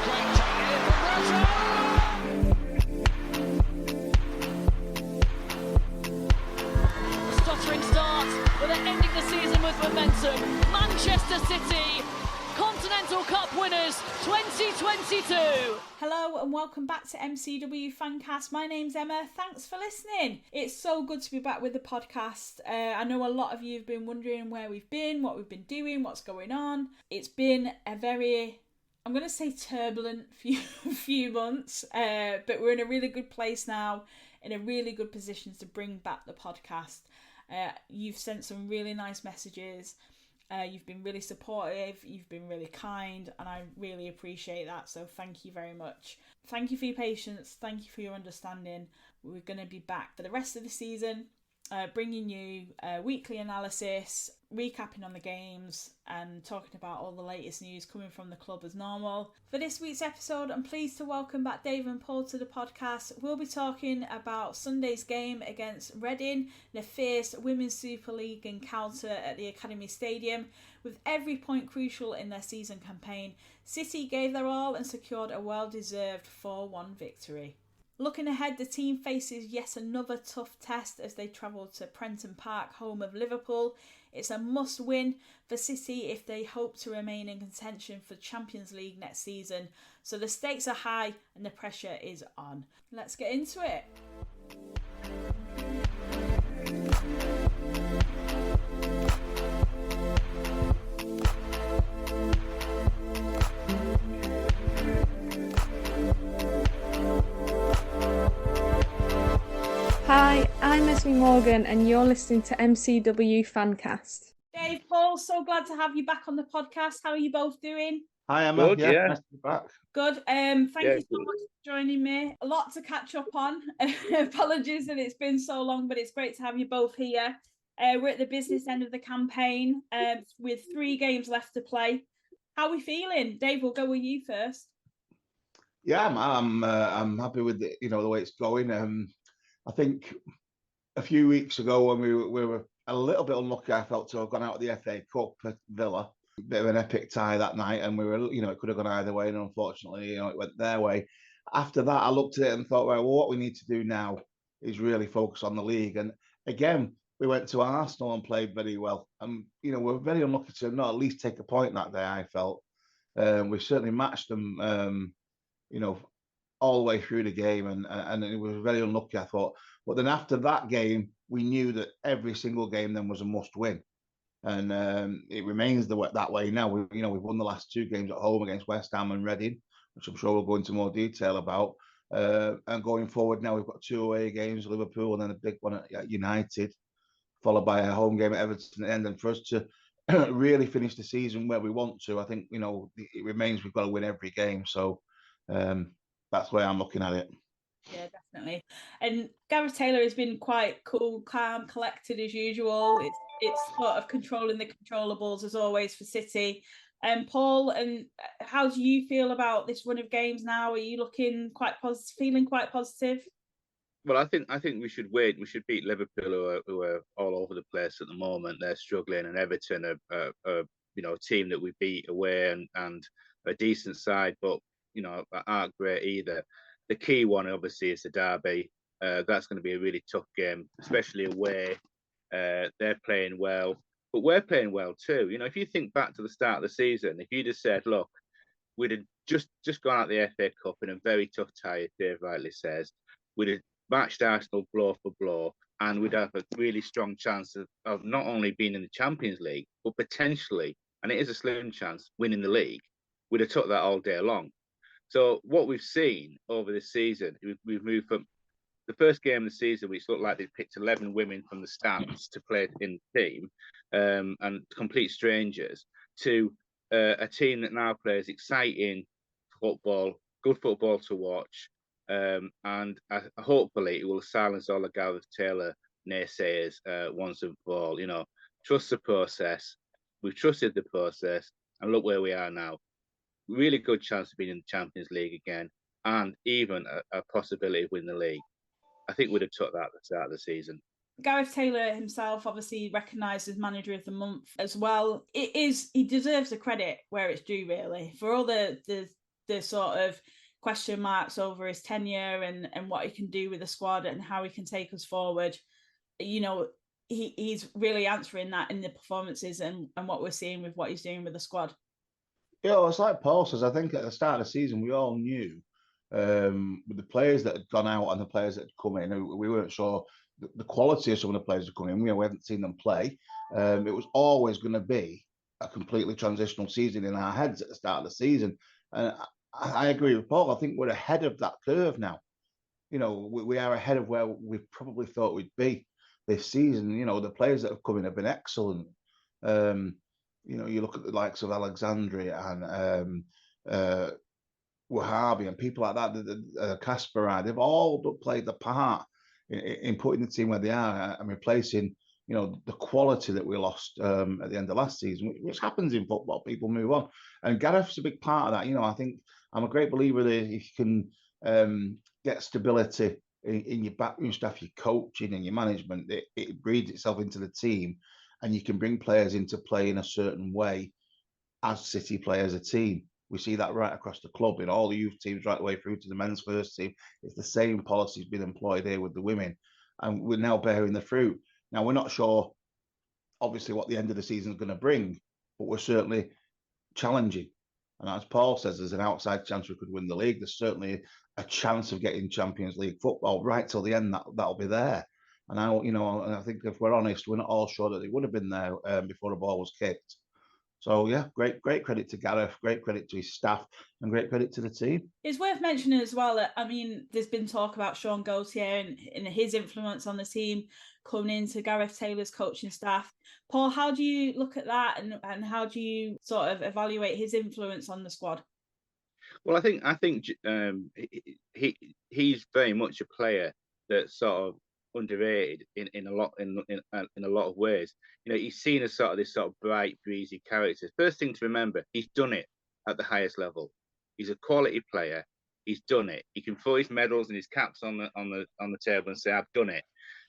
Great try here from Rosa. Stuttering start, but they're ending the season with momentum. Manchester City, Continental Cup winners 2022. Hello and welcome back to MCW Fancast. My name's Emma. Thanks for listening. It's so good to be back with the podcast. I know a lot of you have been wondering where we've been, what we've been doing, what's going on. It's been a very, I'm going to say turbulent few months, but we're in a really good place now, in a really good position to bring back the podcast. You've sent some really nice messages. You've been really supportive, you've been really kind, and I really appreciate that, so thank you very much. Thank you for your patience, thank you for your understanding. We're going to be back for the rest of the season, bringing you weekly analysis, recapping on the games, and talking about all the latest news coming from the club as normal. For this week's episode, I'm pleased to welcome back Dave and Paul to the podcast. We'll be talking about Sunday's game against Reading in a fierce Women's Super League encounter at the Academy Stadium. With every point crucial in their season campaign, City gave their all and secured a well-deserved 4-1 victory. Looking ahead, the team faces yet another tough test as they travel to Prenton Park, home of Liverpool. It's a must-win for City if they hope to remain in contention for Champions League next season. So the stakes are high and the pressure is on. Let's get into it. Hi, I'm Esme Morgan and you're listening to MCW Fancast. Dave, Paul, so glad to have you back on the podcast. How are you both doing? Hi, Emma. Good, yeah. Nice to be back. Good. Thank you so much for joining me. A lot to catch up on. Apologies that it's been so long, but it's great to have you both here. We're at the business end of the campaign with 3 games left to play. How are we feeling? Dave, we'll go with you first. Yeah, I'm happy with the way it's going. I think a few weeks ago when we were a little bit unlucky, I felt to have gone out of the FA Cup at Villa. A bit of an epic tie that night, and we were, it could have gone either way, and unfortunately, it went their way. After that, I looked at it and thought, right, well, what we need to do now is really focus on the league. And again, we went to Arsenal and played very well. And we're very unlucky to not at least take a point that day. I felt we certainly matched them, all the way through the game, and it was very unlucky, I thought. But then after that game, we knew that every single game then was a must-win, and it remains that way now. We've won the last 2 games at home against West Ham and Reading, which I'm sure we'll go into more detail about. And going forward now, we've got 2 away games, Liverpool, and then a big one at United, followed by a home game at Everton at the end. And for us to really finish the season where we want to, I think it remains we've got to win every game. So. That's the way I'm looking at it. Yeah, definitely. And Gareth Taylor has been quite cool, calm, collected as usual. It's sort of controlling the controllables as always for City. And Paul, and how do you feel about this run of games now? Are you looking quite positive, feeling quite positive? Well, I think we should win. We should beat Liverpool, who are all over the place at the moment. They're struggling, and Everton are a team that we beat away and a decent side, but aren't great either. The key one, obviously, is the derby. That's going to be a really tough game, especially away. They're playing well, but we're playing well too. If you think back to the start of the season, if you'd have said, look, we'd have just gone out the FA Cup in a very tough tie, as Dave rightly says, we'd have matched Arsenal blow for blow, and we'd have a really strong chance of not only being in the Champions League, but potentially, and it is a slim chance, winning the league. We'd have took that all day long. So what we've seen over this season, we've moved from the first game of the season, which looked like they picked 11 women from the stands to play in the team, and complete strangers, to a team that now plays exciting football, good football to watch, and hopefully it will silence all the Gareth Taylor naysayers once and for all. Trust the process. We've trusted the process, and look where we are now. Really good chance of being in the Champions League again, and even a possibility of winning the league. I think we'd have took that at the start of the season. Gareth Taylor himself, obviously recognised as Manager of the Month as well. He deserves the credit where it's due, really, for all the the sort of question marks over his tenure and what he can do with the squad and how he can take us forward, you know, he's really answering that in the performances and what we're seeing with what he's doing with the squad. Yeah, it's like Paul says. I think at the start of the season, we all knew with the players that had gone out and the players that had come in, we weren't sure the quality of some of the players that come in. We haven't seen them play. It was always going to be a completely transitional season in our heads at the start of the season. And I agree with Paul. I think we're ahead of that curve now. You know, we are ahead of where we probably thought we'd be this season. You know, the players that have come in have been excellent. You know, you look at the likes of Alexandria and Wahhabi and people like that, Kasparov, they've all played the part in putting the team where they are and replacing, you know, the quality that we lost at the end of last season, which happens in football. People move on. And Gareth's a big part of that. You know, I think I'm a great believer that if you can get stability in your backroom staff, your coaching and your management, it breeds itself into the team and you can bring players into play in a certain way as City play as a team. We see that right across the club in all the youth teams, right the way through to the men's first team. It's the same policies being employed here with the women, and we're now bearing the fruit. Now, we're not sure, obviously, what the end of the season is going to bring, but we're certainly challenging. And as Paul says, there's an outside chance we could win the league. There's certainly a chance of getting Champions League football right till the end. That'll be there. And I think if we're honest, we're not all sure that it would have been there before the ball was kicked. So yeah, great credit to Gareth, great credit to his staff, and great credit to the team. It's worth mentioning as well that, I mean, there's been talk about Sean Gaultier and his influence on the team coming into Gareth Taylor's coaching staff. Paul, how do you look at that and how do you sort of evaluate his influence on the squad? Well, I think he's very much a player that's sort of underrated in a lot of ways. You know, he's seen as sort of this sort of bright, breezy character. First thing to remember, he's done it at the highest level. He's a quality player. He's done it. He can throw his medals and his caps on the table and say, "I've done it."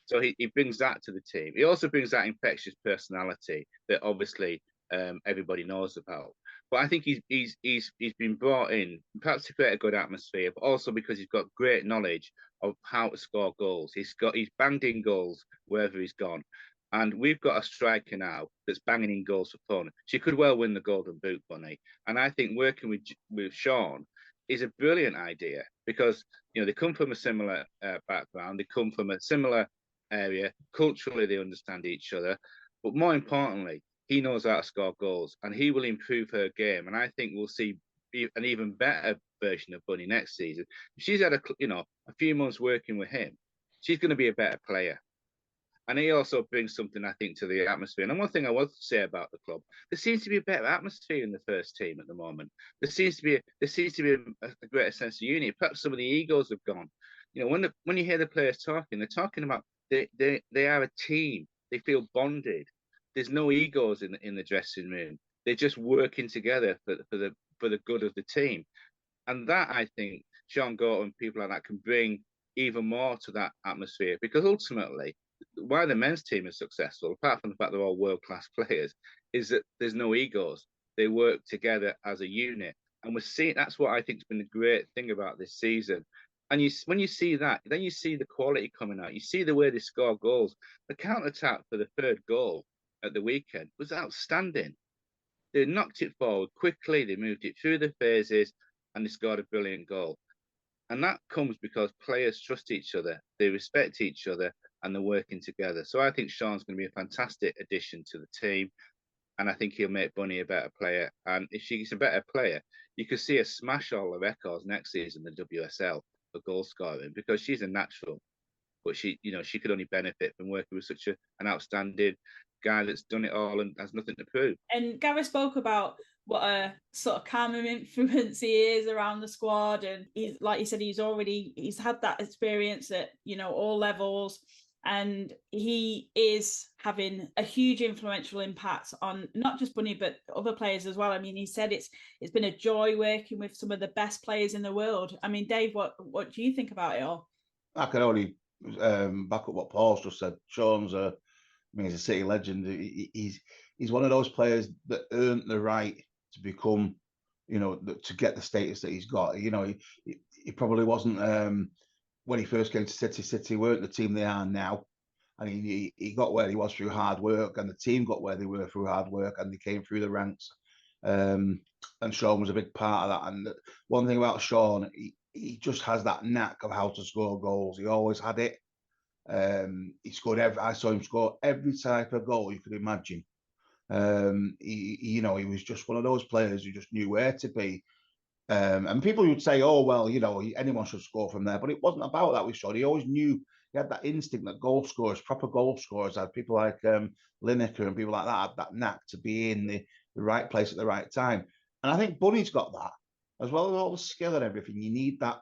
So he brings that to the team. He also brings that infectious personality that obviously everybody knows about. But I think he's been brought in perhaps to create a good atmosphere, but also because he's got great knowledge of how to score goals. He's banged in goals wherever he's gone. And we've got a striker now that's banging in goals for fun. She could well win the Golden Boot, Bunny. And I think working with Sean is a brilliant idea because, you know, they come from a similar background. They come from a similar area. Culturally, they understand each other. But more importantly, he knows how to score goals and he will improve her game. And I think we'll see an even better version of Bunny next season. If she's had a few months working with him, she's going to be a better player. And he also brings something, I think, to the atmosphere. And one thing I want to say about the club, there seems to be a better atmosphere in the first team at the moment. There seems to be a greater sense of unity. Perhaps some of the egos have gone. You know, when you hear the players talking, they're talking about they are a team. They feel bonded. There's no egos in the dressing room. They're just working together for the good of the team. And that, I think, Sean Gorton and people like that can bring even more to that atmosphere. Because ultimately, why the men's team is successful, apart from the fact they're all world-class players, is that there's no egos. They work together as a unit. And we're seeing that's what I think has been the great thing about this season. And when you see that, then you see the quality coming out. You see the way they score goals. The counter-attack for the third goal at the weekend was outstanding. They knocked it forward quickly. They moved it through the phases and they scored a brilliant goal. And that comes because players trust each other. They respect each other and they're working together. So I think Sean's going to be a fantastic addition to the team. And I think he'll make Bunny a better player. And if she's a better player, you could see her smash all the records next season in the WSL for goal scoring because she's a natural. But she could only benefit from working with such an outstanding guy that's done it all and has nothing to prove. And Gareth spoke about what a sort of calming influence he is around the squad, and he's, like you said, he's had that experience at, you know, all levels, and he is having a huge influential impact on not just Bunny but other players as well. I mean, he said it's been a joy working with some of the best players in the world. I mean, Dave, what do you think about it all? I can only back up what Paul's just said. Sean's he's a City legend. He's one of those players that earned the right to become to get the status that he's got. He probably wasn't when he first came to City weren't the team they are now. And he got where he was through hard work, and the team got where they were through hard work, and they came through the ranks. And Sean was a big part of that. And one thing about Sean, he just has that knack of how to score goals. He always had it. He scored I saw him score every type of goal you could imagine. He was just one of those players who just knew where to be. And people would say, "Oh well, anyone should score from there," but it wasn't about that with Sean. He always knew. He had that instinct that proper goal scorers had. People like Lineker and people like that had that knack to be in the right place at the right time. And I think Bunny's got that, as well as all the skill and everything. You need that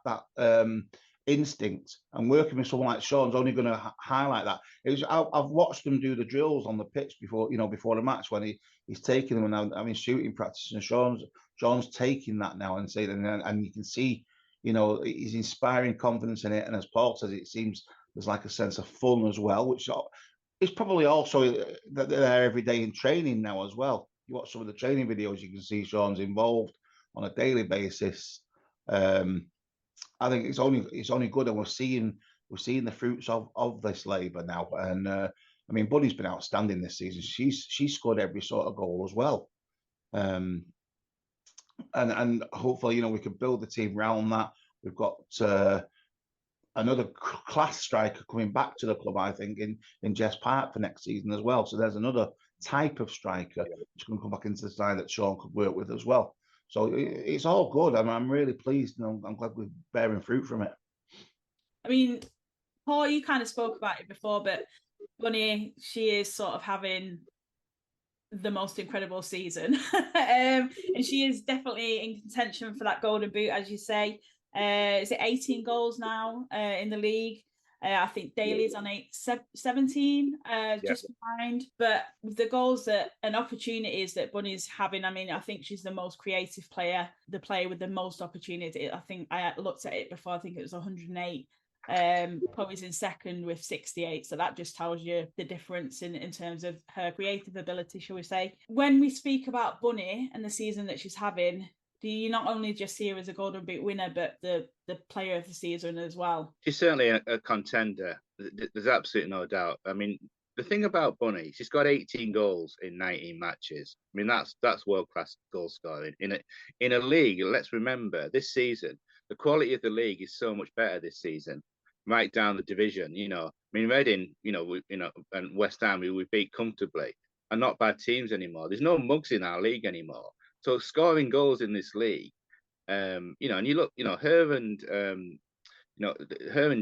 instinct, and working with someone like Sean's only going to highlight that. I've watched them do the drills on the pitch before the match when he's taking them and having shooting practice, and Sean's taking that now and saying, and you can see, he's inspiring confidence in it. And as Paul says, it seems there's like a sense of fun as well, which is probably also that they're there every day in training now as well. You watch some of the training videos, you can see Sean's involved on a daily basis. I think it's only good, and we're seeing the fruits of this labour now. And Bunny's been outstanding this season. She's scored every sort of goal as well. And hopefully, we can build the team around that. We've got another class striker coming back to the club, I think, in Jess Park for next season as well. So there's another type of striker which can come back into the side that Sean could work with as well. So it's all good. I'm really pleased, and I'm glad we're bearing fruit from it. Paul, you kind of spoke about it before, but Bunny, she is sort of having the most incredible season. And she is definitely in contention for that golden boot, as you say. Is it 18 goals now in the league? I think Daly's on 17, just behind. But the goals and opportunities that Bunny's having, I think she's the most creative player, the player with the most opportunity. I think I looked at it before, I think it was 108. Chloe's in second with 68. So that just tells you the difference in terms of her creative ability, shall we say. When we speak about Bunny and the season that she's having, do you not only just see her as a Golden Boot winner, but the player of the season as well? She's certainly a contender. There's absolutely no doubt. The thing about Bunny, she's got 18 goals in 19 matches. That's world-class goal scoring. In a league, let's remember, this season, the quality of the league is so much better this season, right down the division. Reading, and West Ham, who we beat comfortably, are not bad teams anymore. There's no mugs in our league anymore. So scoring goals in this league, and you look, her and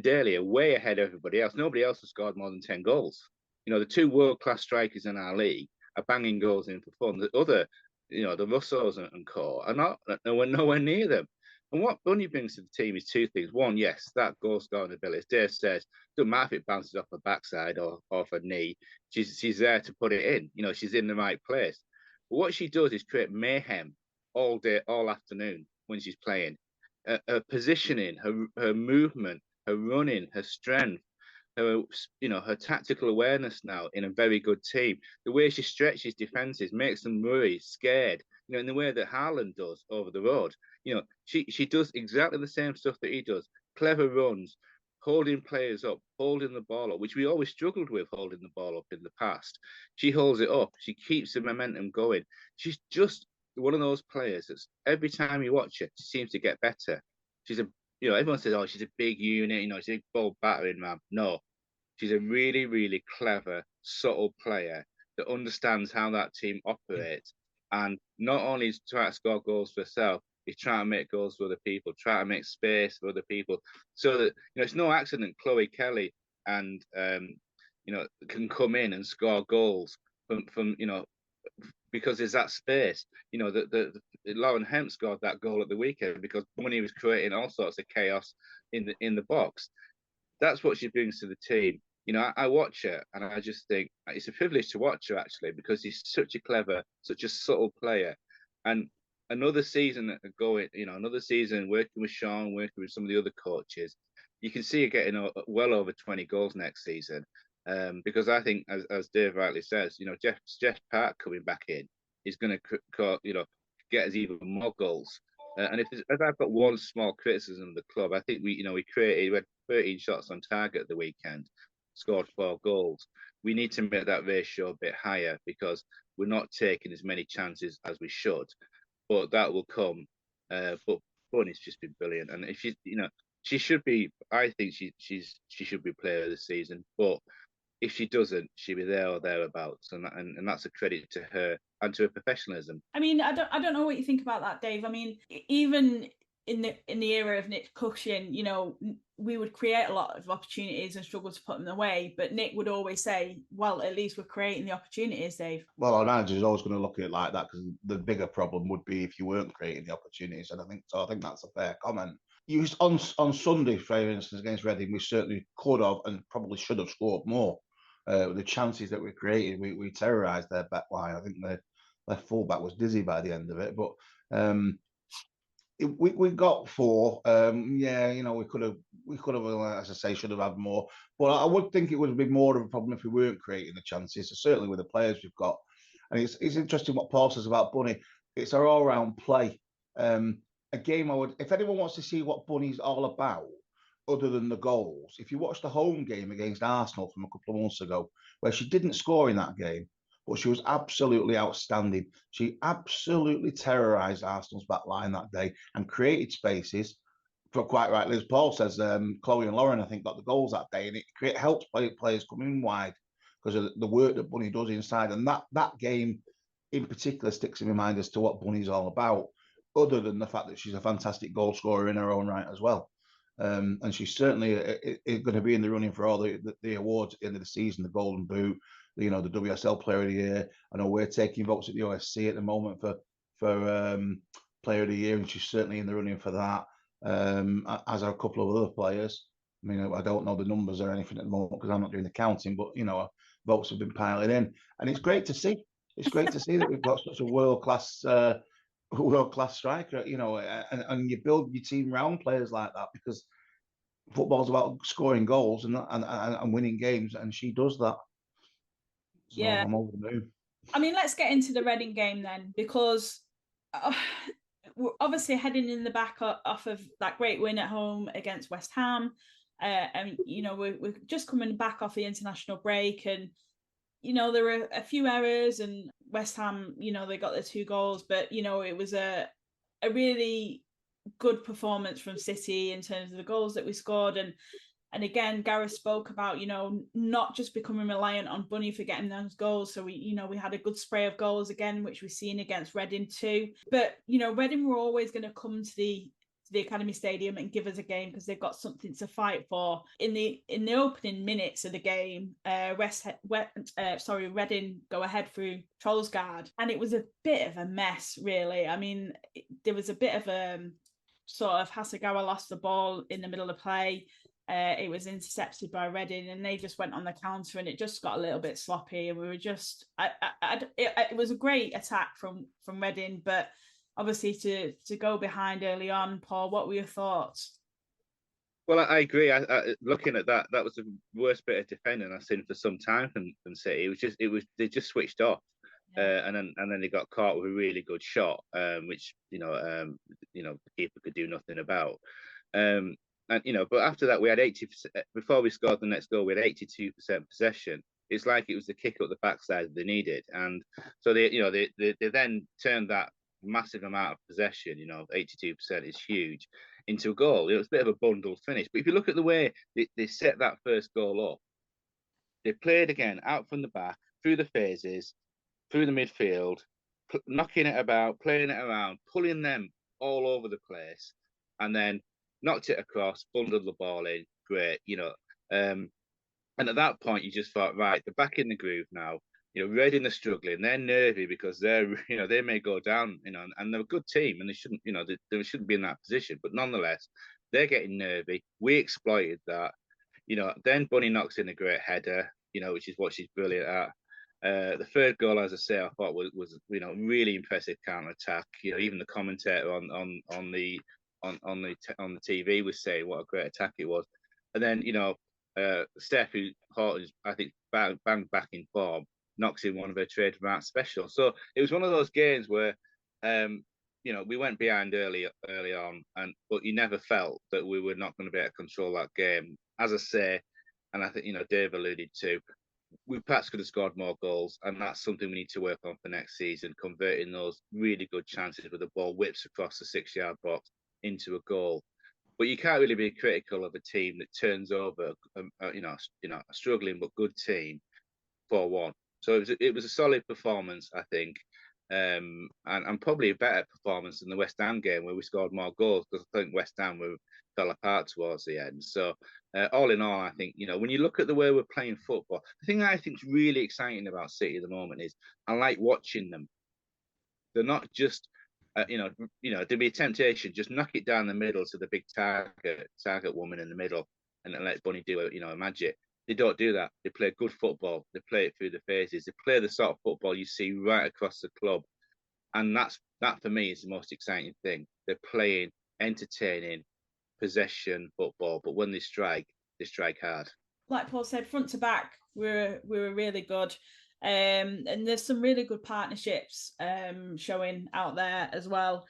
Daly are way ahead of everybody else. Nobody else has scored more than 10 goals. The two world-class strikers in our league are banging goals in for fun. The other, the Russos and co are not nowhere near them. And what Bunny brings to the team is two things. One, yes, that goal scoring ability. As Dave says, doesn't matter if it bounces off her backside or off her knee. She's there to put it in. She's in the right place. But what she does is create mayhem all day, all afternoon when she's playing. Her positioning, her movement, her running, her strength, her tactical awareness now in a very good team. The way she stretches defenses makes them worry, scared. In the way that Haaland does over the road. She does exactly the same stuff that he does. Clever runs, holding players up, holding the ball up, which we always struggled with holding the ball up in the past. She holds it up. She keeps the momentum going. She's just one of those players that's every time you watch her, she seems to get better. She's everyone says, oh, she's a big unit, she's a big ball battering ram. No, she's a really, really clever, subtle player that understands how that team operates. And not only is trying to score goals for herself, he's trying to make goals for other people, trying to make space for other people. So that, it's no accident Chloe Kelly and, can come in and score goals from because there's that space. Lauren Hemp scored that goal at the weekend because Bunny was creating all sorts of chaos in the box. That's what she brings to the team. I watch her and I just think it's a privilege to watch her actually, because she's such a clever, such a subtle player. And another season another season working with Sean, working with some of the other coaches, you can see her getting well over 20 goals next season. Because I think, as Dave rightly says, Jeff Park coming back in is going to, get us even more goals. And if I've got one small criticism of the club, I think we had 13 shots on target the weekend, scored 4 goals. We need to make that ratio a bit higher because we're not taking as many chances as we should. But that will come. But Bunny's just been brilliant, and if she should be. I think she should be player of the season. But if she doesn't, she'll be there or thereabouts, and that's a credit to her and to her professionalism. I mean, I don't know what you think about that, Dave. I mean, even in the era of Nick Cushion, we would create a lot of opportunities and struggle to put them away. But Nick would always say, "Well, at least we're creating the opportunities, Dave." Well, our manager is always going to look at it like that because the bigger problem would be if you weren't creating the opportunities, and I think that's a fair comment. On Sunday, for instance, against Reading, we certainly could have and probably should have scored more. The chances that we created, we terrorised their back line. I think their fullback was dizzy by the end of it, but we got 4. We could have, as I say, should have had more. But I would think it would be more of a problem if we weren't creating the chances. So certainly with the players we've got, and it's interesting what Paul says about Bunny. It's our all-round play. A game if anyone wants to see what Bunny's all about, other than the goals, if you watch the home game against Arsenal from a couple of months ago, where she didn't score in that game, but she was absolutely outstanding. She absolutely terrorised Arsenal's back line that day and created spaces. For quite rightly, as Paul says, Chloe and Lauren, I think, got the goals that day, and it helps players come in wide because of the work that Bunny does inside. And that game in particular sticks in my mind as to what Bunny's all about, other than the fact that she's a fantastic goal scorer in her own right as well. And she's certainly going to be in the running for all the awards at the end of the season, the Golden Boot, the WSL Player of the Year. I know we're taking votes at the OSC at the moment for Player of the Year, and she's certainly in the running for that, as are a couple of other players. I mean, I don't know the numbers or anything at the moment because I'm not doing the counting, but votes have been piling in, and it's great to see. It's great to see that we've got such a world-class striker, and you build your team around players like that because football's about scoring goals and winning games, and she does that. So Yeah, I'm over the moon. I mean, let's get into the Reading game then, because we're obviously heading in the back off of that great win at home against West Ham. And we're just coming back off the international break, and there were a few errors, and West Ham, they got their 2 goals, but it was a really good performance from City in terms of the goals that we scored. And again, Gareth spoke about, not just becoming reliant on Bunny for getting those goals. So we had a good spray of goals again, which we've seen against Reading too. But, Reading were always going to come to the Academy Stadium and give us a game because they've got something to fight for. In the opening minutes of the game, Reading go ahead through Trollsgaard, and it was a bit of a mess, really. I mean, there was a bit of a sort of Hasegawa lost the ball in the middle of play. It was intercepted by Reading, and they just went on the counter, and it just got a little bit sloppy. And we were just, it was a great attack from Reading, but obviously to go behind early on. Paul, what were your thoughts? Well, I agree. Looking at that was the worst bit of defending I've seen for some time from City. They just switched off. Yeah. And then they got caught with a really good shot, which the keeper could do nothing about. But after that, we had 80%. Before we scored the next goal, we had 82% possession. It's like it was the kick up the backside they needed, and so they then turned that massive amount of possession, 82% is huge, into a goal. It was a bit of a bundled finish. But if you look at the way they set that first goal up, they played again out from the back, through the phases, through the midfield, knocking it about, playing it around, pulling them all over the place, and then knocked it across, bundled the ball in, great, and at that point you just thought, right, they're back in the groove now. Reading are struggling, they're nervy because they may go down, and they're a good team, and they shouldn't, they shouldn't be in that position, but nonetheless, they're getting nervy. We exploited that, then Bunny knocks in a great header, which is what she's brilliant at. The third goal, as I say, I thought was really impressive counter attack. Even the commentator on the TV was saying what a great attack it was. And then Steph, who Horton's I think bang back in form, knocks in one of her trademark specials. So it was one of those games where we went behind early on, but you never felt that we were not going to be able to control that game. As I say, and I think Dave alluded to, we perhaps could have scored more goals, and that's something we need to work on for next season, converting those really good chances where the ball whips across the 6-yard box into a goal. But you can't really be critical of a team that turns over, a struggling but good team 4-1. So it was a solid performance, I think, and probably a better performance than the West Ham game where we scored more goals, because I think West Ham fell apart towards the end. So all in all, I think when you look at the way we're playing football, the thing that I think is really exciting about City at the moment is I like watching them. They're not just there'd be a temptation, just knock it down the middle to the big target woman in the middle, and then let Bunny do a magic. They don't do that. They play good football. They play it through the phases. They play the sort of football you see right across the club, and that for me is the most exciting thing. They're playing entertaining possession football, but when they strike hard. Like Paul said, front to back, we were really good. And there's some really good partnerships showing out there as well.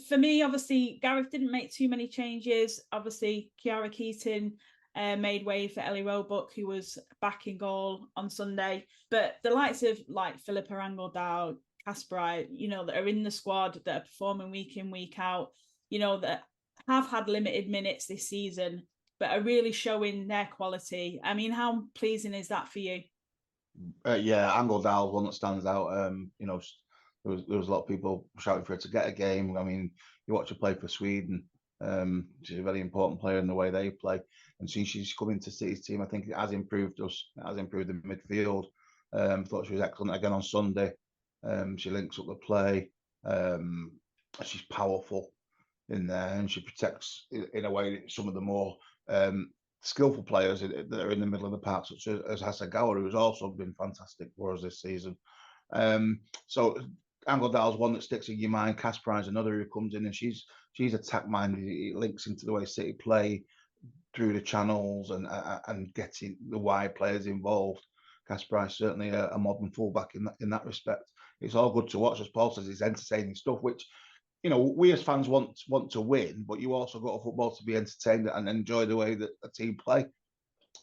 For me, obviously, Gareth didn't make too many changes. Obviously, Kiara Keaton made way for Ellie Roebuck, who was back in goal on Sunday. But the likes of Philippa Angeldal, Kasparov, that are in the squad, that are performing week in, week out, that have had limited minutes this season, but are really showing their quality. I mean, how pleasing is that for you? Yeah, Angeldal, one that stands out. There was a lot of people shouting for her to get a game. I mean, you watch her play for Sweden. She's a very important player in the way they play, and since she's come into City's team, I think it has improved us. It has improved the midfield. Thought she was excellent again on Sunday. She links up the play. She's powerful in there, and she protects in a way that some of the more skillful players that are in the middle of the park, such as Hasegawa, who has also been fantastic for us this season. So Angeldal's one that sticks in your mind. Kasparov is another who comes in, and she's attack-minded. It links into the way City play through the channels and getting the wide players involved. Kasparov is certainly a modern fullback in that respect. It's all good to watch, as Paul says. It's entertaining stuff, which we as fans want to win, but you also got a football to be entertained and enjoy the way that a team play.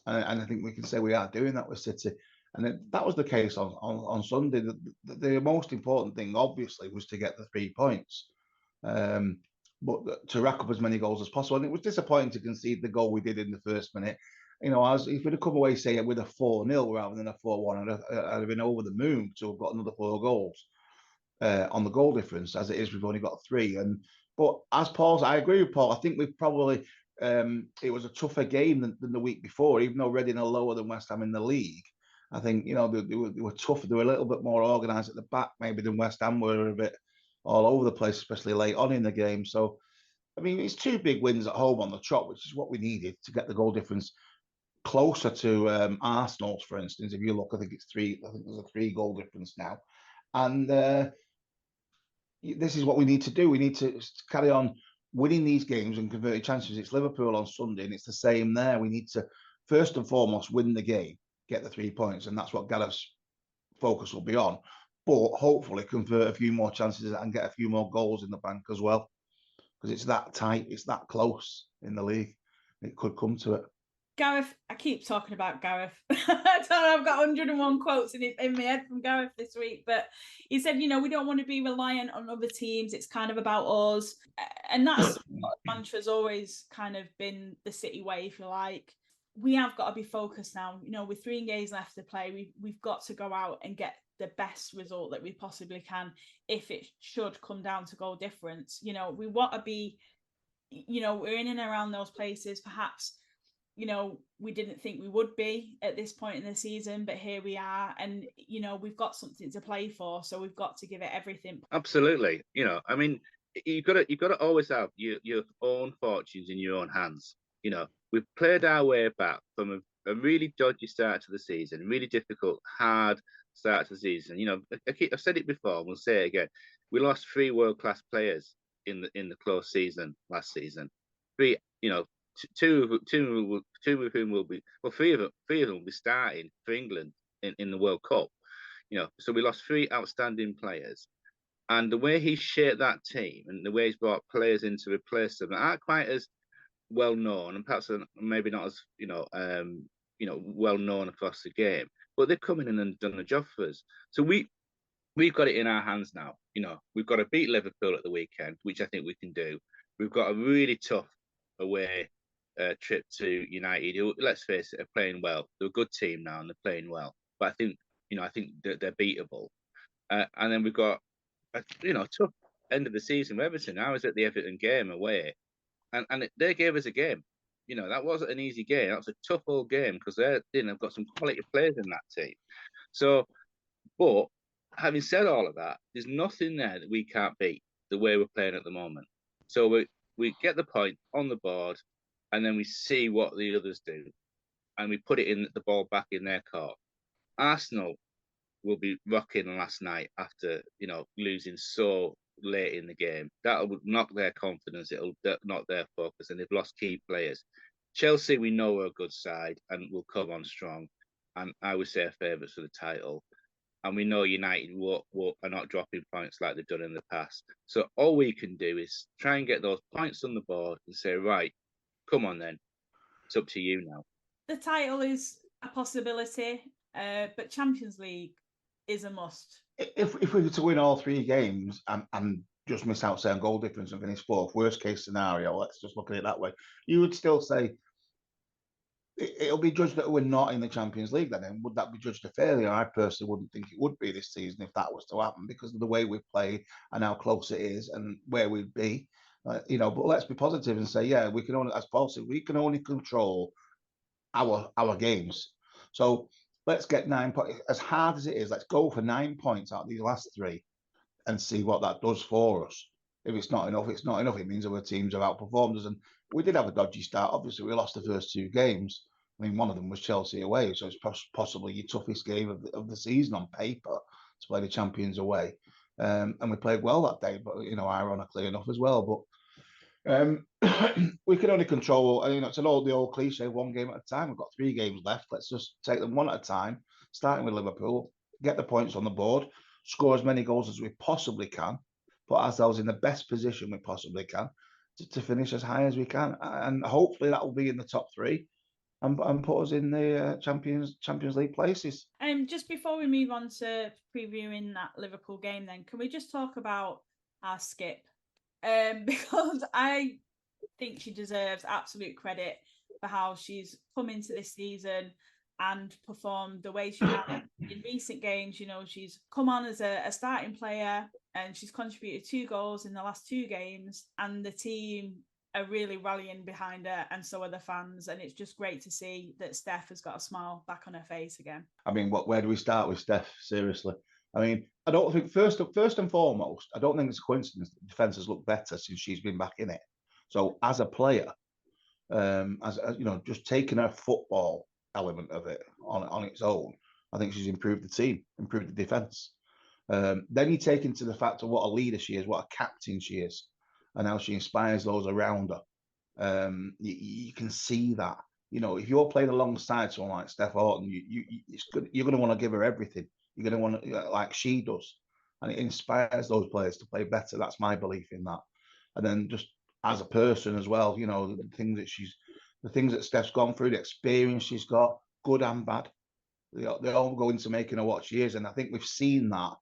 And I think we can say we are doing that with City. And that was the case on Sunday. The most important thing, obviously, was to get the 3 points, but to rack up as many goals as possible. And it was disappointing to concede the goal we did in the first minute. If we'd have come away, say, with a 4-0 rather than a 4-1, I'd have been over the moon to have got another 4 goals on the goal difference. As it is, we've only got 3. But as I agree with Paul. I think we've probably it was a tougher game than the week before, even though Reading are lower than West Ham in the league. I think they were tougher. They were a little bit more organised at the back, maybe than West Ham were, a bit all over the place, especially late on in the game. So, I mean, it's 2 big wins at home on the trot, which is what we needed to get the goal difference closer to Arsenal's, for instance. If you look, I think it's 3. I think there's a 3 goal difference now, and this is what we need to do. We need to carry on winning these games and converting chances. It's Liverpool on Sunday, and it's the same there. We need to first and foremost win the game, get the 3 points, and that's what Gareth's focus will be on. But hopefully convert a few more chances and get a few more goals in the bank as well, because it's that tight, it's that close in the league. It could come to it. Gareth, I keep talking about Gareth. I don't know, I've got 101 quotes in my head from Gareth this week, but he said, we don't want to be reliant on other teams. It's kind of about us. And that's what mantra's always kind of been the City way, if you like. We have got to be focused now. With 3 games left to play, we've got to go out and get the best result that we possibly can if it should come down to goal difference. We want to be, we're in and around those places, perhaps. We didn't think we would be at this point in the season, but here we are, and we've got something to play for, so we've got to give it everything. Absolutely. I mean, you've got to always have your own fortunes in your own hands. We've played our way back from a really dodgy start to the season, really difficult, hard start to the season. I've said it before, we'll say it again. We lost 3 world-class players in the close season last season. 3, two of whom will be, well, three of them will be starting for England in the World Cup. So we lost 3 outstanding players. And the way he shaped that team and the way he's brought players in to replace them that aren't quite as well known and perhaps maybe not as well known across the game, but they've come in and done the job for us. So we've got it in our hands now. We've got to beat Liverpool at the weekend, which I think we can do. We've got a really tough away trip to United, who, let's face it, are playing well. They're a good team now and they're playing well. But I think they're beatable. And then we've got a tough end of the season with Everton. I was at the Everton game away, and they gave us a game. That wasn't an easy game. That was a tough old game because they've got some quality players in that team. So, but having said all of that, there's nothing there that we can't beat the way we're playing at the moment. So we get the point on the board, and then we see what the others do, and we put the ball back in their court. Arsenal will be rocking last night after losing so late in the game. That will knock their confidence. It'll knock their focus, and they've lost key players. Chelsea, we know are a good side and will come on strong, and I would say are favourites for the title. And we know United are not dropping points like they've done in the past. So all we can do is try and get those points on the board and say, right, come on then. It's up to you now. The title is a possibility, but Champions League is a must. If we were to win all 3 games and just miss out, say, on goal difference and finish 4th, worst case scenario, let's just look at it that way, you would still say it'll be judged that we're not in the Champions League then. And would that be judged a failure? I personally wouldn't think it would be this season if that was to happen because of the way we've played and how close it is and where we'd be. But let's be positive and say, yeah, we can only, as Paul said, we can only control our games. So let's get 9 points. As hard as it is, let's go for 9 points out of these last 3 and see what that does for us. If it's not enough, it's not enough. It means other teams have outperformed us. And we did have a dodgy start. Obviously, we lost the first 2 games. I mean, one of them was Chelsea away. So it's possibly your toughest game of the season on paper to play the champions away. And we played well that day, but, ironically enough as well. But we can only control, it's the old cliche, 1 game at a time. We've got 3 games left. Let's just take them one at a time, starting with Liverpool, get the points on the board, score as many goals as we possibly can, put ourselves in the best position we possibly can to finish as high as we can. And hopefully that will be in the top 3 and put us in the Champions League places. Just before we move on to previewing that Liverpool game then, can we just talk about our skip? Because I think she deserves absolute credit for how she's come into this season and performed the way she has in recent games. She's come on as a starting player and she's contributed 2 goals in the last 2 games, and the team are really rallying behind her, and so are the fans. And it's just great to see that Steph has got a smile back on her face again. I mean, where do we start with Steph? Seriously. I mean, I don't think first and foremost, I don't think it's a coincidence that defence has looked better since she's been back in it. So as a player, as just taking her football element of it on its own, I think she's improved the team, improved the defence. Then you take into the fact of what a leader she is, what a captain she is, and how she inspires those around her. You can see that. If you're playing alongside someone like Steph Horton, you're going to want to give her everything. You're going to want to, like she does, and it inspires those players to play better. That's my belief in that. And then just as a person as well, the things that Steph's gone through, the experience she's got, good and bad, they all go into making her what she is. And I think we've seen that.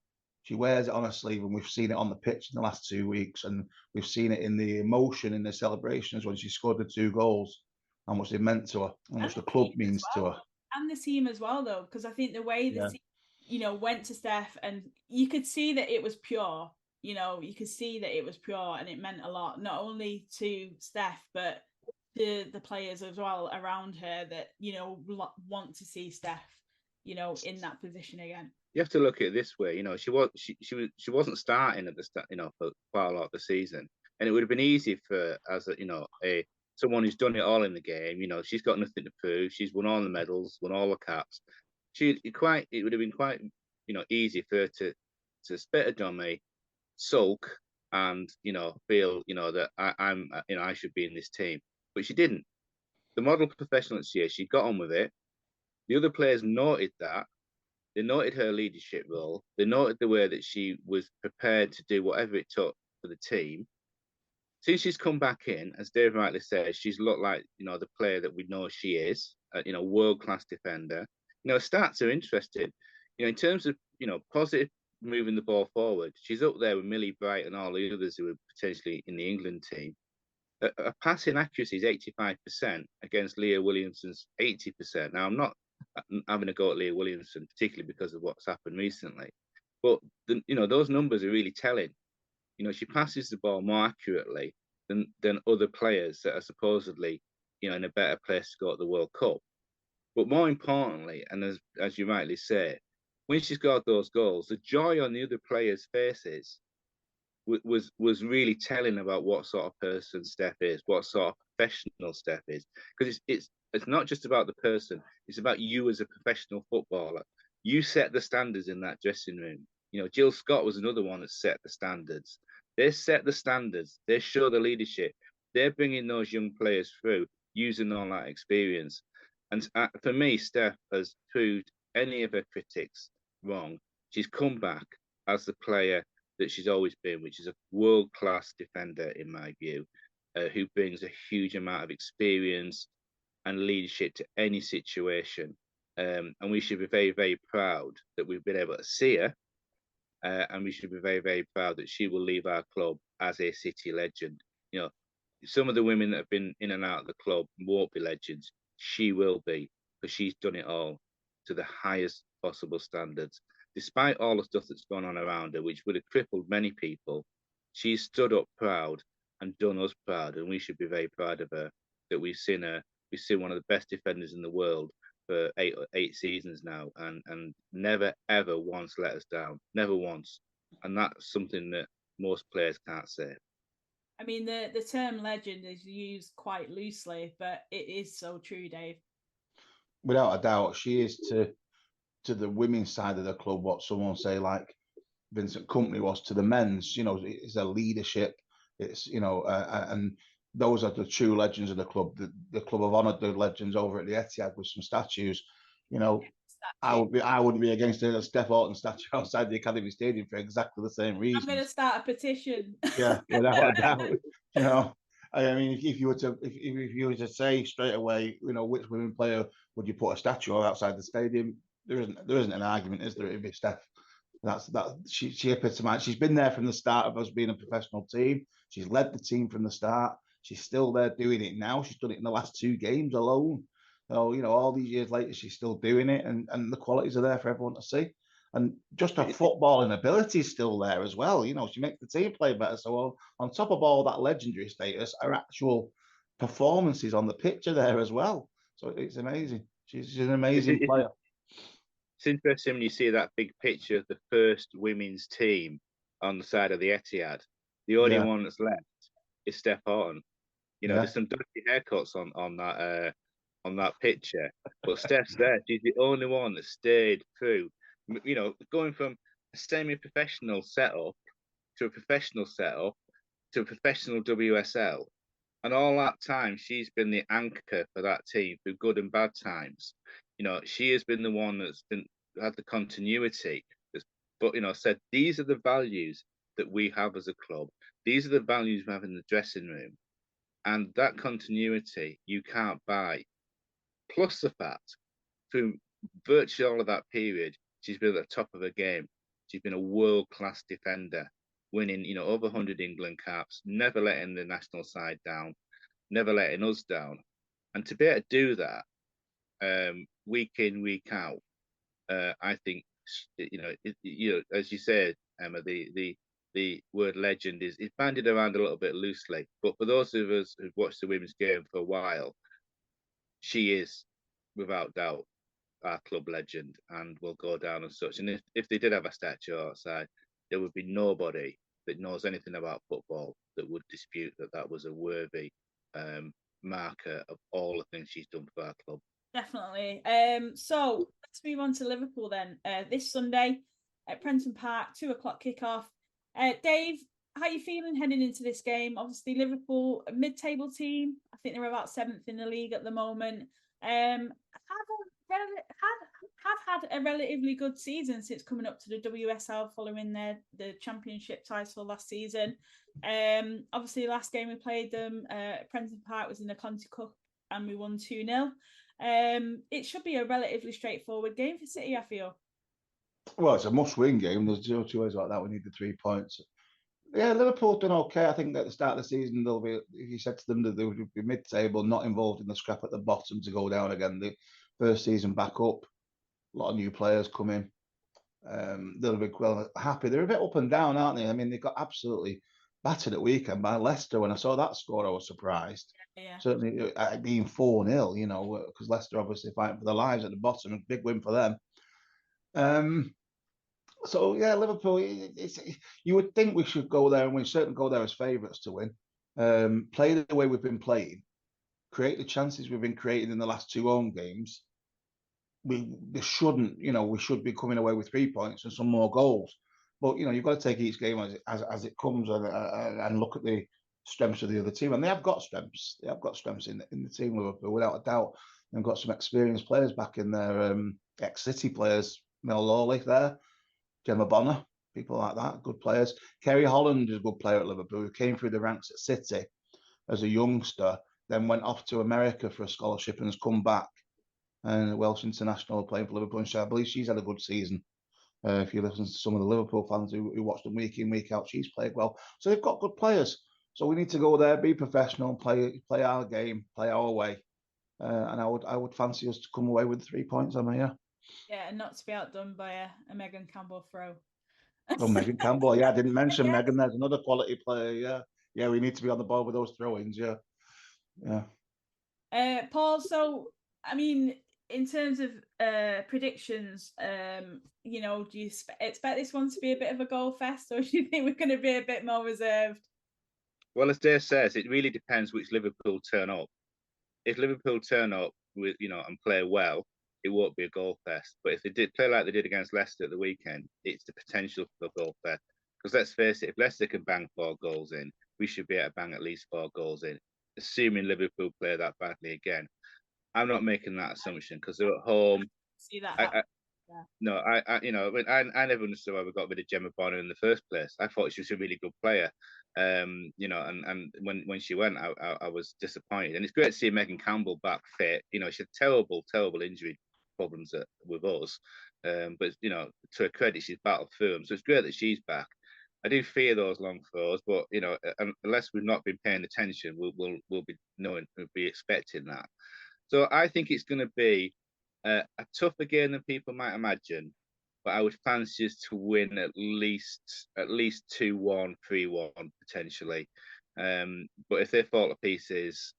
She wears it on her sleeve, and we've seen it on the pitch in the last 2 weeks, and we've seen it in the emotion in the celebrations when she scored the 2 goals, how much it meant to her, how much the club means to her. And the team as well, though, because I think the way the team, went to Steph, and you could see that it was pure. You could see that it was pure, and it meant a lot, not only to Steph, but to the players as well around her that, want to see Steph, in that position again. You have to look at it this way. She wasn't starting at the start, for quite a lot of the season, and it would have been easy for as someone who's done it all in the game. She's got nothing to prove. She's won all the medals, won all the caps. It would have been quite easy for her to spit a dummy, sulk, and feel that I should be in this team, but she didn't. The model professional that she is, she got on with it. The other players noted that, They noted her leadership role. They noted the way that she was prepared to do whatever it took for the team. Since she's come back in, as Dave rightly says, she's looked like, the player that we know she is, world-class defender. Stats are interesting. In terms of, positive moving the ball forward, she's up there with Millie Bright and all the others who are potentially in the England team. Her passing accuracy is 85% against Leah Williamson's 80%. Now, I'm not having a go at Leah Williamson, particularly because of what's happened recently, but those numbers are really telling. She passes the ball more accurately than other players that are supposedly, in a better place to go at the World Cup. But more importantly, and as you rightly say, when she scored those goals, the joy on the other players' faces was really telling about what sort of person Steph is, what sort of professional Steph is. Because it's not just about the person; it's about you as a professional footballer. You set the standards in that dressing room. Jill Scott was another one that set the standards. They set the standards. They show the leadership. They're bringing those young players through using all that experience. And for me, Steph has proved any of her critics wrong. She's come back as the player that she's always been, which is a world-class defender, in my view, who brings a huge amount of experience and leadership to any situation. And we should be very, very proud that we've been able to see her. And we should be very, very proud that she will leave our club as a City legend. Some of the women that have been in and out of the club won't be legends. She will be, because she's done it all to the highest possible standards. Despite all the stuff that's gone on around her, which would have crippled many people, she's stood up proud and done us proud. And we should be very proud of her, that we've seen one of the best defenders in the world for eight seasons now, and never ever once let us down, never once. And that's something that most players can't say. I mean, the term legend is used quite loosely, but it is so true, Dave. Without a doubt, she is to the women's side of the club what someone say like Vincent Kompany was to the men's. It's a leadership. It's and those are the true legends of the club. The club have honoured the legends over at the Etihad with some statues. I wouldn't be against a Steph Orton statue outside the Academy Stadium for exactly the same reason. I'm going to start a petition. Yeah, without a doubt. I mean, if you were to say straight away, which women player would you put a statue of outside the stadium? There isn't an argument, is there? It'd be Steph. She epitomized. She's been there from the start of us being a professional team. She's led the team from the start. She's still there doing it now. She's done it in the last 2 games alone. So, all these years later, she's still doing it, and the qualities are there for everyone to see. And just her footballing ability is still there as well. She makes the team play better. So on top of all that legendary status, her actual performances on the pitch are there as well. So it's amazing. She's an amazing player. It's interesting when you see that big picture of the first women's team on the side of the Etihad. The only one that's left is Steph Orton. There's some dodgy haircuts on that picture, but Steph's there. She's the only one that stayed through. Going from a semi-professional setup to a professional setup to a professional WSL, and all that time she's been the anchor for that team through good and bad times. She has been the one that's had the continuity, but said these are the values that we have as a club. These are the values we have in the dressing room, and that continuity you can't buy. Plus the fact, through virtually all of that period, she's been at the top of her game. She's been a world-class defender, winning over 100 England caps, never letting the national side down, never letting us down, and to be able to do that week in, week out, I think as you said, Emma, the word legend is bandied around a little bit loosely, but for those of us who've watched the women's game for a while, she is without doubt our club legend and will go down as such. And if they did have a statue outside, there would be nobody that knows anything about football that would dispute that was a worthy marker of all the things she's done for our club. Definitely. So let's move on to Liverpool then. This Sunday at Prenton Park, 2:00 kickoff. Dave, how are you feeling heading into this game? Obviously, Liverpool, a mid-table team. I think they're about 7th in the league at the moment. have had a relatively good season since coming up to the WSL following the championship title last season. Obviously, last game we played them, Prenton Park was in the Conti Cup and we won 2-0. It should be a relatively straightforward game for City, I feel. Well, it's a must-win game. There's no two ways like that. We need the 3 points. Yeah, Liverpool done okay. I think at the start of the season, they'll be. If you said to them that they would be mid-table, not involved in the scrap at the bottom to go down again. The first season back up, a lot of new players coming. They'll be well happy. They're a bit up and down, aren't they? I mean, they got absolutely battered at weekend by Leicester. When I saw that score, I was surprised. Yeah. Certainly, being 4-0, you know, because Leicester obviously fighting for their lives at the bottom. A big win for them. So yeah, Liverpool. You would think we should go there, and we certainly go there as favourites to win. Play the way we've been playing, create the chances we've been creating in the last 2 home games. We should be coming away with 3 points and some more goals. But you've got to take each game as it comes and look at the strengths of the other team. And they have got strengths. They have got strengths in the team, Liverpool, without a doubt. They've got some experienced players back in there, ex-City players, Mel Lawley there. Gemma Bonner, people like that, good players. Kerry Holland is a good player at Liverpool, who came through the ranks at City as a youngster, then went off to America for a scholarship and has come back. And a Welsh international playing for Liverpool. And I believe she's had a good season. If you listen to some of the Liverpool fans who watch them week in, week out, she's played well. So they've got good players. So we need to go there, be professional, play our game, play our way. And I would fancy us to come away with 3 points, Emma, yeah. Yeah, and not to be outdone by a Megan Campbell throw. Oh, Megan Campbell, yeah, I didn't mention Megan. There's another quality player, yeah. Yeah, we need to be on the ball with those throw-ins, yeah. Paul, so, I mean, in terms of predictions, do you expect this one to be a bit of a goal fest, or do you think we're going to be a bit more reserved? Well, as Dave says, it really depends which Liverpool turn up. If Liverpool turn up with, and play well, it won't be a goal fest. But if they did play like they did against Leicester at the weekend, it's the potential for a goal fest. Because let's face it, if Leicester can bang 4 goals in, we should be able to bang at least 4 goals in, assuming Liverpool play that badly again. I'm not making that assumption because they're at home. See that? No, I never understood why we got rid of Gemma Bonner in the first place. I thought she was a really good player. And when she went, I was disappointed. And it's great to see Megan Campbell back fit. She had terrible injury problems with us. But to her credit, she's battled through them. So it's great that she's back. I do fear those long throws, but unless we've not been paying attention, we'll be expecting that. So I think it's going to be a tougher game than people might imagine, but I would fancy us to win at least 2-1, 3-1 potentially. But if they fall to pieces,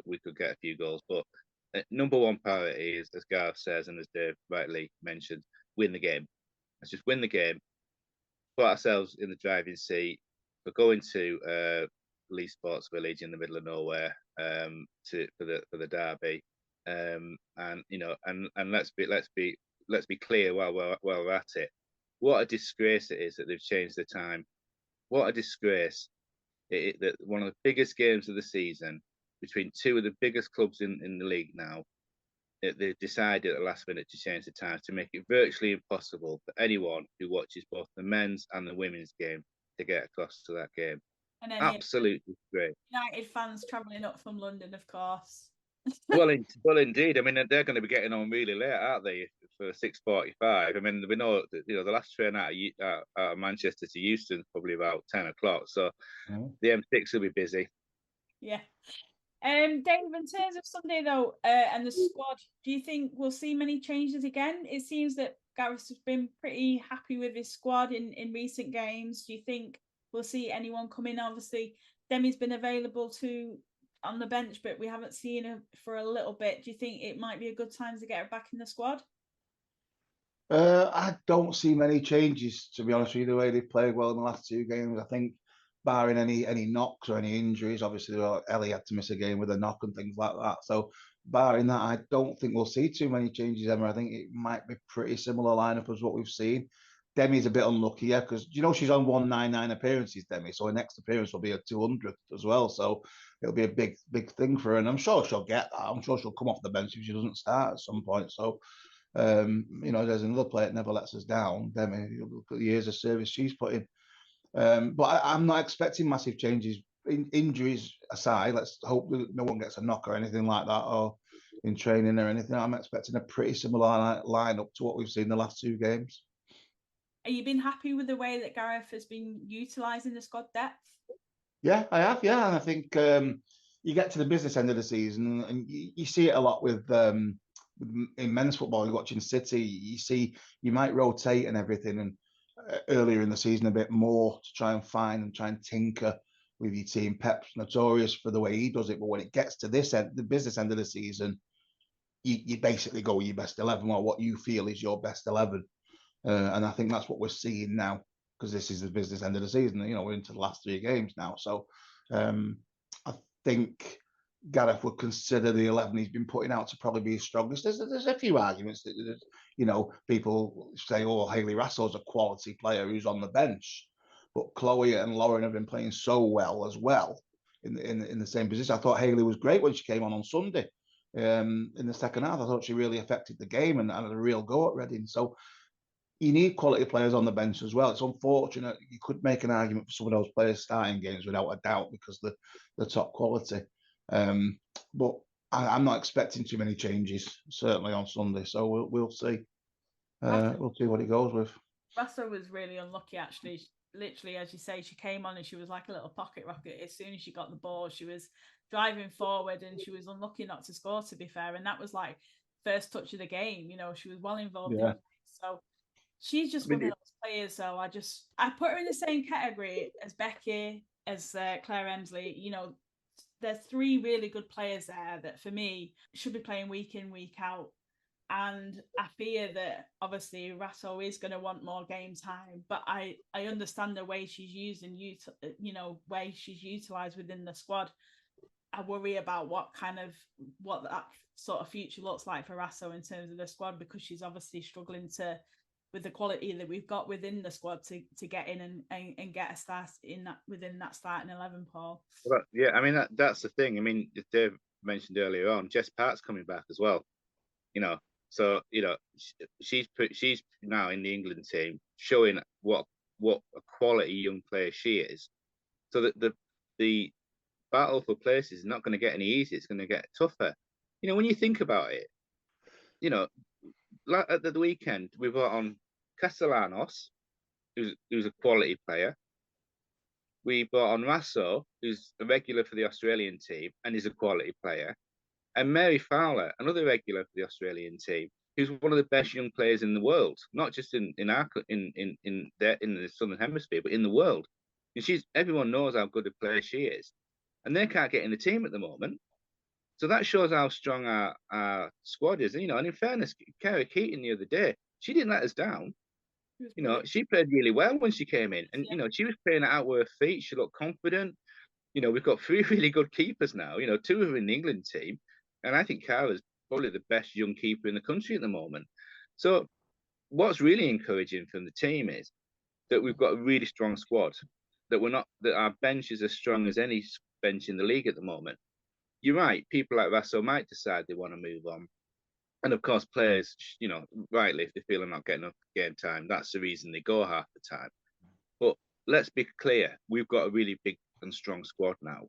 we could get a few goals. But number one priority is, as Gareth says and as Dave rightly mentioned, win the game. Let's just win the game, put ourselves in the driving seat. We're going to Lee Sports Village in the middle of nowhere for the derby. And let's be clear while we're at it. What a disgrace it is that they've changed the time. What a disgrace that one of the biggest games of the season between 2 of the biggest clubs in the league now, they've decided at the last minute to change the time to make it virtually impossible for anyone who watches both the men's and the women's game to get across to that game. And then absolutely great. United fans travelling up from London, of course. Well, indeed. I mean, they're going to be getting on really late, aren't they, for 6:45? I mean, we know that, the last train out of Manchester to Euston is probably about 10 o'clock. So the M6 will be busy. Yeah. Dave, in terms of Sunday though, and the squad, do you think we'll see many changes again? It seems that Gareth has been pretty happy with his squad in recent games. Do you think we'll see anyone come in? Obviously, Demi's been available on the bench, but we haven't seen her for a little bit. Do you think it might be a good time to get her back in the squad? I don't see many changes, to be honest with you, the way they've played well in the last 2 games. I think barring any knocks or any injuries, obviously Ellie had to miss a game with a knock and things like that. So barring that, I don't think we'll see too many changes, Emma. I think it might be pretty similar lineup as what we've seen. Demi's a bit unlucky, yeah, because she's on 199 appearances, Demi. So her next appearance will be a 200th as well. So it'll be a big thing for her, and I'm sure she'll get that. I'm sure she'll come off the bench if she doesn't start at some point. So There's another player that never lets us down. Demi, look at the years of service she's put in. But I'm not expecting massive changes. Injuries aside, let's hope that no one gets a knock or anything like that, or in training or anything. I'm expecting a pretty similar lineup to what we've seen the last 2 games. Have you been happy with the way that Gareth has been utilising the squad depth? Yeah, I have. Yeah, and I think you get to the business end of the season, and you see it a lot with in men's football. You're watching City, you see you might rotate and everything, and earlier in the season a bit more to try and find and try and tinker with your team. Pep's notorious for the way he does it, but when it gets to this end, the business end of the season, you basically go with your best 11 or what you feel is your best 11, and I think that's what we're seeing now, because this is the business end of the season. We're into the last 3 games now, so I think Gareth would consider the 11 he's been putting out to probably be his strongest. There's a few arguments that people say, oh, Hayley Raso's a quality player who's on the bench, but Chloe and Lauren have been playing so well as well in the same position. I thought Hayley was great when she came on Sunday. In the second half, I thought she really affected the game and had a real go at Reading. So you need quality players on the bench as well. It's unfortunate. You could make an argument for some of those players starting games without a doubt because the top quality. But I'm not expecting too many changes, certainly on Sunday. So we'll see. We'll see what it goes with. Raso was really unlucky, actually. Literally, as you say, she came on and she was like a little pocket rocket. As soon as she got the ball, she was driving forward and she was unlucky not to score, to be fair. And that was like first touch of the game. She was well involved in it. So she's just one of those players. So I put her in the same category as Becky, as Claire Emsley. There's 3 really good players there that for me should be playing week in, week out. And I fear that obviously Raso is going to want more game time, but I understand the way she's used and way she's utilised within the squad. I worry about what that sort of future looks like for Raso in terms of the squad, because she's obviously struggling with the quality that we've got within the squad to get in and get a start within that starting 11, Paul. Well, yeah, I mean that's the thing. I mean, Dave mentioned earlier on, Jess Park's coming back as well. So she's now in the England team, showing what a quality young player she is. So that the battle for places is not going to get any easier. It's going to get tougher. When you think about it, like at the weekend we brought on Castellanos, who's a quality player. We brought on Raso, who's a regular for the Australian team and is a quality player. And Mary Fowler, another regular for the Australian team, who's one of the best young players in the world, not just in the Southern Hemisphere, but in the world. And everyone knows how good a player she is, and they can't get in the team at the moment. So that shows how strong our squad is. And in fairness, Cara Keaton the other day, she didn't let us down. She played really well when she came in, and she was playing out with her feet. She looked confident. We've got 3 really good keepers now. 2 of them in the England team. And I think Cara's probably the best young keeper in the country at the moment. So what's really encouraging from the team is that we've got a really strong squad, that our bench is as strong as any bench in the league at the moment. You're right, people like Raso might decide they want to move on. And of course, players, rightly, if they feel they're not getting enough game time, that's the reason they go half the time. But let's be clear, we've got a really big and strong squad now.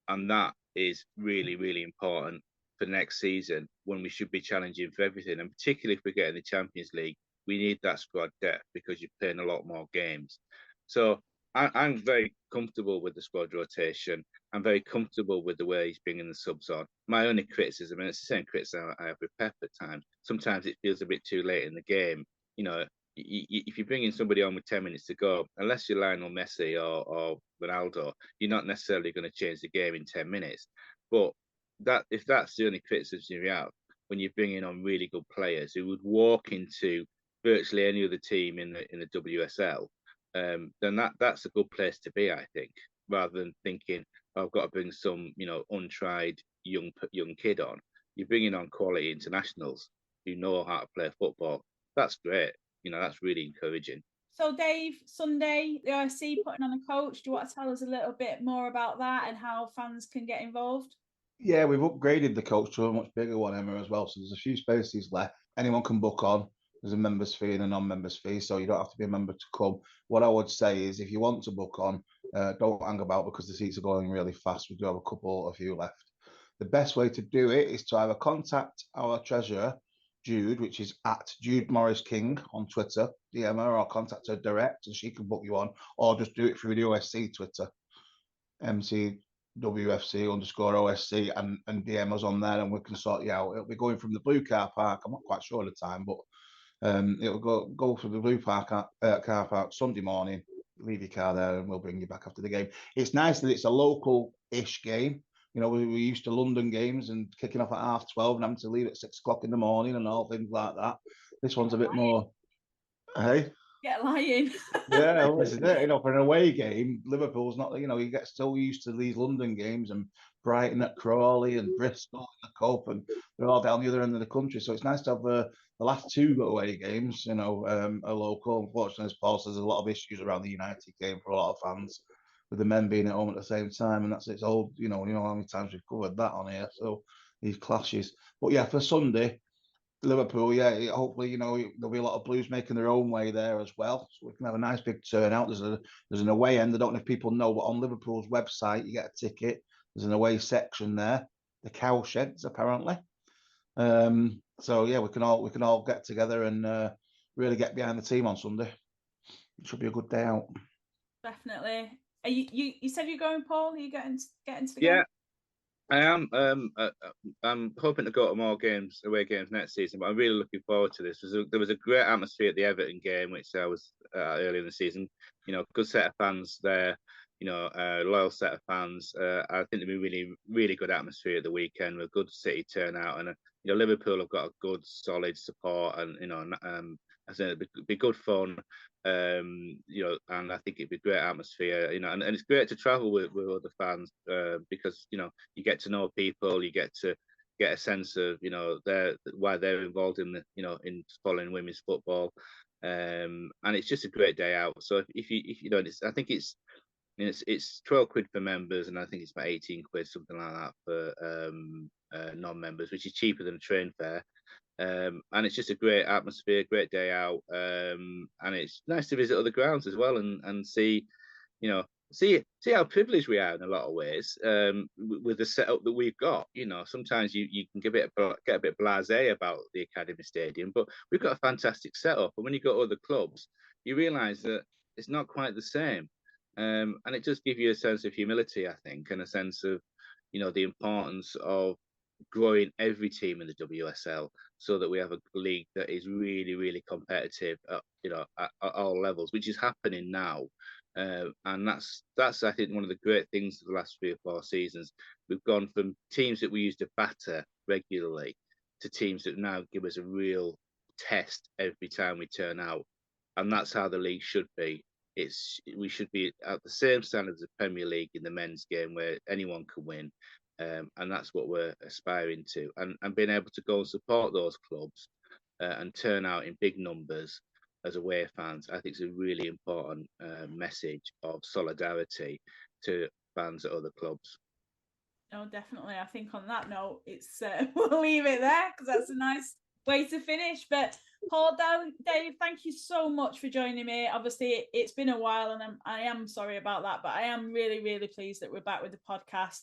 And that is really, really important for next season, when we should be challenging for everything. And particularly if we get in the Champions League, we need that squad depth because you're playing a lot more games. So I'm very comfortable with the squad rotation. I'm very comfortable with the way he's bringing the subs on. My only criticism, and it's the same criticism I have with Pep at times, sometimes it feels a bit too late in the game. If you're bringing somebody on with 10 minutes to go, unless you're Lionel Messi or Ronaldo, you're not necessarily going to change the game in 10 minutes. But if that's the only criticism you have, when you're bringing on really good players who would walk into virtually any other team in the WSL, then that's a good place to be, I think, rather than thinking, I've got to bring some untried young kid on. You're bringing on quality internationals who know how to play football. That's great. That's really encouraging. So Dave, Sunday, the OFC putting on a coach. Do you want to tell us a little bit more about that and how fans can get involved? Yeah, we've upgraded the coach to a much bigger one, Emma, as well. So there's a few spaces left. Anyone can book on. There's a members fee and a non-members fee, so you don't have to be a member to come. What I would say is, if you want to book on, don't hang about because the seats are going really fast. We do have a few left. The best way to do it is to either contact our treasurer, Jude, which is at Jude Morris King on Twitter, DM her, or contact her direct and she can book you on, or just do it through the OSC Twitter, MCWFC_OSC, and DM us on there and we can sort you out. It'll be going from the Blue Car Park. I'm not quite sure of the time, but it'll go through the Blue Park car park Sunday morning. Leave your car there and we'll bring you back after the game. It's nice that it's a local-ish game. You know, we used to London games and kicking off at 12:30 and having to leave at 6 o'clock in the morning and all things like that. This one's a bit more, hey? Get lying. Yeah, well, this is it. You know, for an away game, Liverpool's not, you know, you get still used to these London games and Brighton at Crawley and Bristol at the Cup, and they're all down the other end of the country. So it's nice to have the last two away games, you know, are local. Unfortunately, as Paul says, there's a lot of issues around the United game for a lot of fans, with the men being at home at the same time, and that's its old, you know how many times we've covered that on here. So these clashes. But yeah, for Sunday, Liverpool, yeah, hopefully, you know, there'll be a lot of Blues making their own way there as well. So we can have a nice big turnout. There's an away end. I don't know if people know, but on Liverpool's website, you get a ticket. There's an away section there, the cow sheds, apparently. So yeah, we can all get together and really get behind the team on Sunday. It should be a good day out. Definitely. Are you said you're going, Paul? Are you getting to the Yeah. game? I am. I'm hoping to go to more away games next season, but I'm really looking forward to this. There was a great atmosphere at the Everton game, which I was earlier in the season. You know, good set of fans there. You know, loyal set of fans. I think there'll be really, really good atmosphere at the weekend with good City turnout, and you know, Liverpool have got a good, solid support, and you know, I think it'd be good fun. You know, and I think it'd be great atmosphere, you know, and it's great to travel with other fans because, you know, you get to know people, you get to get a sense of, you know, why they're involved in the, you know, in following women's football. And it's just a great day out. So if you know, I think it's 12 quid for members, and I think it's about 18 quid, something like that, for non-members, which is cheaper than a train fare. And it's just a great atmosphere, great day out, and it's nice to visit other grounds as well and see, you know, see how privileged we are in a lot of ways with the setup that we've got. You know, sometimes you can get a bit blasé about the Academy Stadium, but we've got a fantastic setup. And when you go to other clubs, you realise that it's not quite the same, and it just gives you a sense of humility, I think, and a sense of, you know, the importance of growing every team in the WSL so that we have a league that is really, really competitive at, you know, at all levels, which is happening now. And that's I think one of the great things of the last 3 or 4 seasons. We've gone from teams that we used to batter regularly to teams that now give us a real test every time we turn out, and that's how the league should be. We should be at the same standard as the Premier League in the men's game, where anyone can win. And that's what we're aspiring to, and being able to go and support those clubs and turn out in big numbers as away fans, I think is a really important message of solidarity to fans at other clubs. Oh, definitely. I think on that note, it's we'll leave it there because that's a nice way to finish. But Paul, Dave, thank you so much for joining me. Obviously, it's been a while, and I am sorry about that, but I am really, really pleased that we're back with the podcast.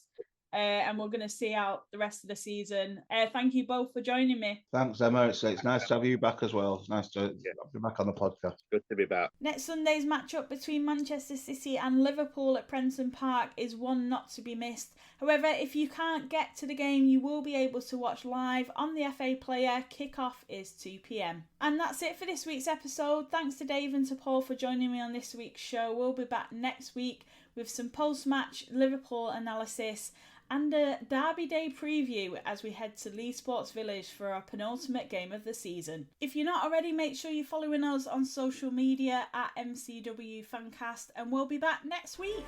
And we're going to see out the rest of the season. Thank you both for joining me. Thanks, Emma. It's nice to have you back as well. It's nice to be back on the podcast. Good to be back. Next Sunday's matchup between Manchester City and Liverpool at Prenton Park is one not to be missed. However, if you can't get to the game, you will be able to watch live on the FA Player. Kickoff is 2 p.m. And that's it for this week's episode. Thanks to Dave and to Paul for joining me on this week's show. We'll be back next week with some post-match Liverpool analysis and a Derby Day preview as we head to Leeds Sports Village for our penultimate game of the season. If you're not already, make sure you're following us on social media at MCW Fancast, and we'll be back next week.